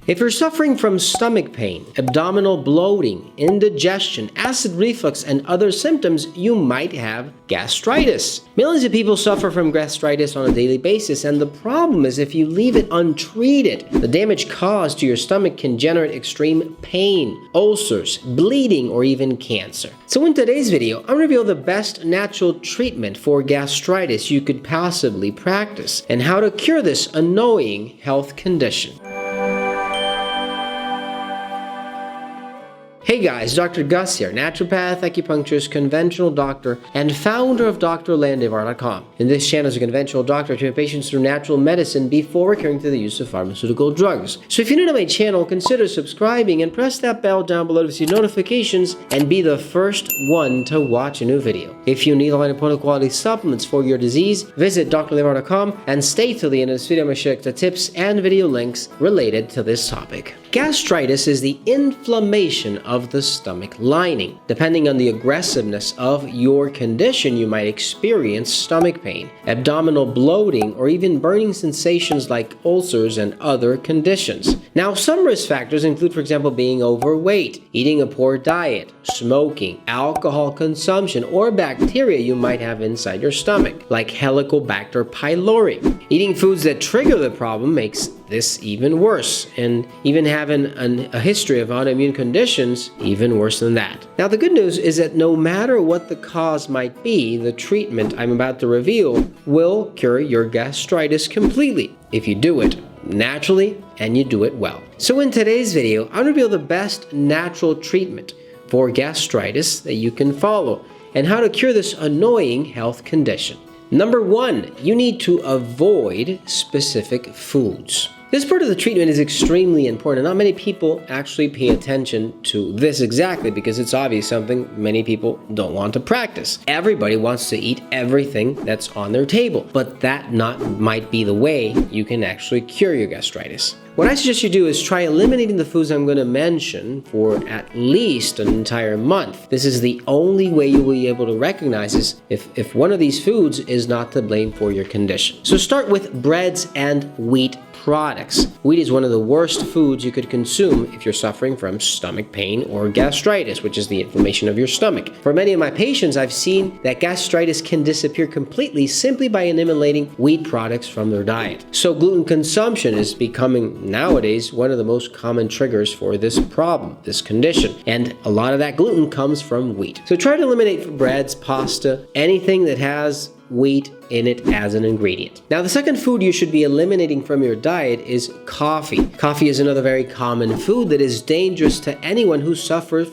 If you're suffering from stomach pain, abdominal bloating, indigestion, acid reflux, and other symptoms, you might have gastritis. Millions of people suffer from gastritis on a daily basis, and the problem is if you leave it untreated, the damage caused to your stomach can generate extreme pain, ulcers, bleeding, or even cancer. So in today's video, I'll reveal the best natural treatment for gastritis you could possibly practice, and how to cure this annoying health condition. Hey guys, Dr. Gus here, naturopath, acupuncturist, conventional doctor, and founder of drlandivar.com. In this channel as a conventional doctor, I treat patients through natural medicine before recurring to the use of pharmaceutical drugs. So if you're new to my channel, consider subscribing and press that bell down below to receive notifications and be the first one to watch a new video. If you need a line of product quality supplements for your disease, visit drlandivar.com and stay till the end of this video. I'm going to share the tips and video links related to this topic. Gastritis is the inflammation of the stomach lining. Depending on the aggressiveness of your condition, you might experience stomach pain, abdominal bloating, or even burning sensations like ulcers and other conditions. Now, some risk factors include, for example, being overweight, eating a poor diet, smoking, alcohol consumption, or bacteria you might have inside your stomach, like Helicobacter pylori. Eating foods that trigger the problem makes this even worse, and even having a history of autoimmune conditions, even worse than that. Now, the good news is that no matter what the cause might be, the treatment I'm about to reveal will cure your gastritis completely if you do it naturally and you do it well. So in today's video, I'll reveal the best natural treatment for gastritis that you can follow and how to cure this annoying health condition. Number 1, you need to avoid specific foods. This part of the treatment is extremely important. Not many people actually pay attention to this exactly because it's obvious something many people don't want to practice. Everybody wants to eat everything that's on their table, but that might be the way you can actually cure your gastritis. What I suggest you do is try eliminating the foods I'm going to mention for at least an entire month. This is the only way you will be able to recognize is if one of these foods is not to blame for your condition. So start with breads and wheat products. Wheat is one of the worst foods you could consume if you're suffering from stomach pain or gastritis, which is the inflammation of your stomach. For many of my patients, I've seen that gastritis can disappear completely simply by eliminating wheat products from their diet. So gluten consumption is becoming nowadays one of the most common triggers for this problem, this condition, and a lot of that gluten comes from wheat. So try to eliminate breads, pasta, anything that has wheat in it as an ingredient. Now, the second food you should be eliminating from your diet is coffee. Coffee is another very common food that is dangerous to anyone who suffers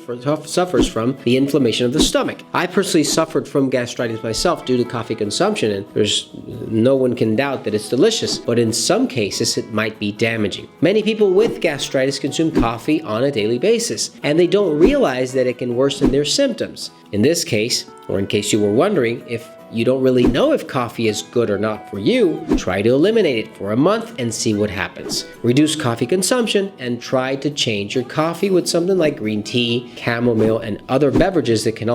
from the inflammation of the stomach. I personally suffered from gastritis myself due to coffee consumption, and there's no one can doubt that it's delicious, but in some cases it might be damaging. Many people with gastritis consume coffee on a daily basis, and they don't realize that it can worsen their symptoms. In this case, or in case you were wondering, if you don't really know if coffee is good or not for you, try to eliminate it for a month and see what happens. Reduce coffee consumption and try to change your coffee with something like green tea, chamomile, and other beverages that can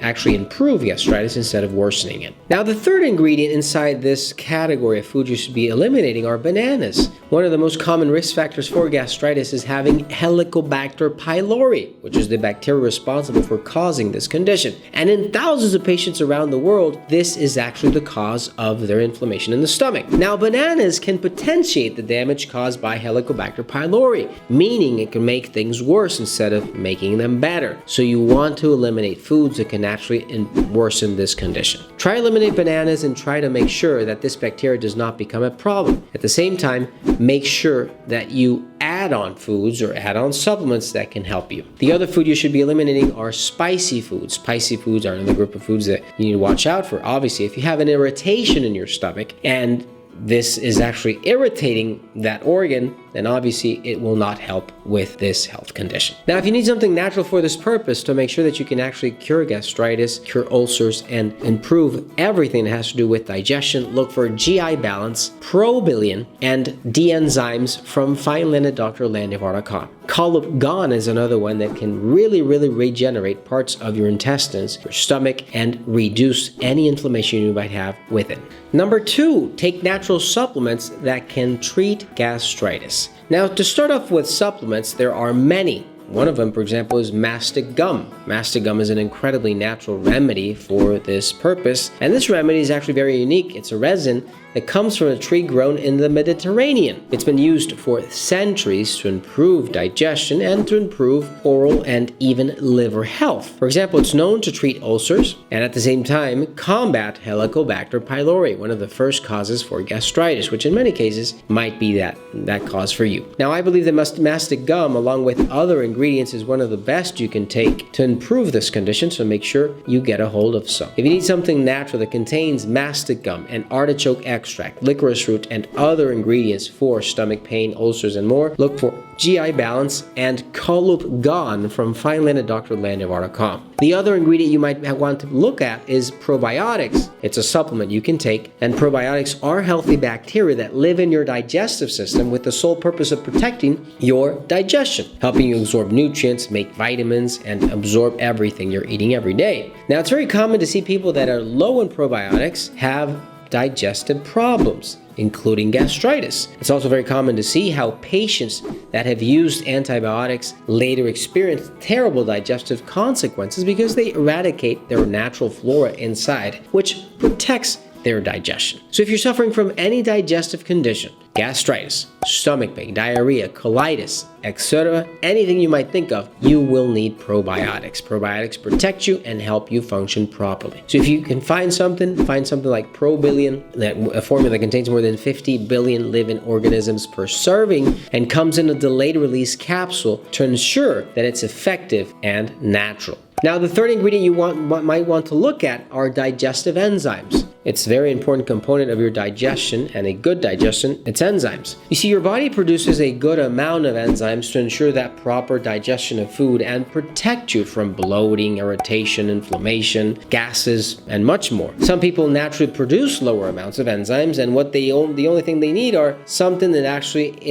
actually improve gastritis instead of worsening it. Now, the third ingredient inside this category of food you should be eliminating are bananas. One of the most common risk factors for gastritis is having Helicobacter pylori, which is the bacteria responsible for causing this condition. And in thousands of patients around the world, this is actually the cause of their inflammation in the stomach. Now, bananas can potentiate the damage caused by Helicobacter pylori, meaning it can make things worse instead of making them better. So you want to eliminate foods that can actually worsen this condition. Try to eliminate bananas and try to make sure that this bacteria does not become a problem. At the same time, make sure that you add on foods or add on supplements that can help you. The other food you should be eliminating are spicy foods. Spicy foods are another group of foods that you need to watch out for. Obviously, if you have an irritation in your stomach and this is actually irritating that organ, then obviously it will not help with this health condition. Now, if you need something natural for this purpose to make sure that you can actually cure gastritis, cure ulcers, and improve everything that has to do with digestion, look for GI Balance, Probiotics, and D enzymes from finally at drlandivar.com. Gone is another one that can really regenerate parts of your intestines, your stomach, and reduce any inflammation you might have with it. Number 2, take natural supplements that can treat gastritis. Now, to start off with supplements, there are many. One of them, for example, is Mastic Gum. Mastic Gum is an incredibly natural remedy for this purpose, and this remedy is actually very unique. It's a resin that comes from a tree grown in the Mediterranean. It's been used for centuries to improve digestion and to improve oral and even liver health. For example, it's known to treat ulcers and at the same time combat Helicobacter Pylori, one of the first causes for gastritis, which in many cases might be that cause for you. Now, I believe that Mastic Gum, along with other ingredients, is one of the best you can take to improve this condition, so make sure you get a hold of some. If you need something natural that contains Mastic Gum and artichoke extract, licorice root, and other ingredients for stomach pain, ulcers, and more, look for GI Balance and Gone from Fineland at drlandivar.com. The other ingredient you might want to look at is probiotics. It's a supplement you can take, and probiotics are healthy bacteria that live in your digestive system with the sole purpose of protecting your digestion, helping you absorb nutrients, make vitamins, and absorb everything you're eating every day. Now, it's very common to see people that are low in probiotics have digestive problems, including gastritis. It's also very common to see how patients that have used antibiotics later experience terrible digestive consequences because they eradicate their natural flora inside, which protects their digestion. So if you're suffering from any digestive condition, gastritis, stomach pain, diarrhea, colitis, etc., anything you might think of, you will need probiotics. Probiotics protect you and help you function properly. So if you can find something like ProBillion, a formula that contains more than 50 billion living organisms per serving and comes in a delayed release capsule to ensure that it's effective and natural. Now, the third ingredient you might want to look at are digestive enzymes. It's a very important component of your digestion, and a good digestion, it's enzymes. You see, your body produces a good amount of enzymes to ensure that proper digestion of food and protect you from bloating, irritation, inflammation, gases, and much more. Some people naturally produce lower amounts of enzymes, and the only thing they need are something that actually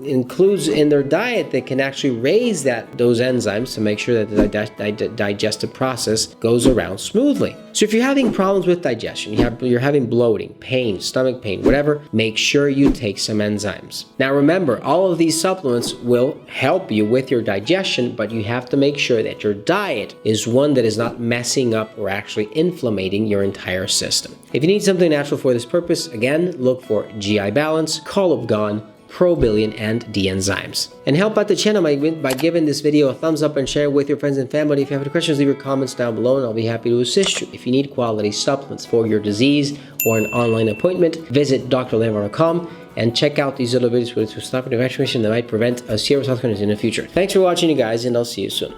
includes in their diet that can actually raise those enzymes to make sure that the digestive process goes around smoothly. So if you're having problems with digestion, you're having bloating, pain, stomach pain, whatever, make sure you take some enzymes. Now remember, all of these supplements will help you with your digestion, but you have to make sure that your diet is one that is not messing up or actually inflammating your entire system. If you need something natural for this purpose, again, look for GI Balance, Gone, ProBillion, and D-Enzymes. And help out the channel by giving this video a thumbs up and share it with your friends and family. If you have any questions, leave your comments down below and I'll be happy to assist you. If you need quality supplements for your disease or an online appointment, visit drlandivar.com and check out these other videos with stuff and information that might prevent a serious health condition in the future. Thanks for watching, you guys, and I'll see you soon.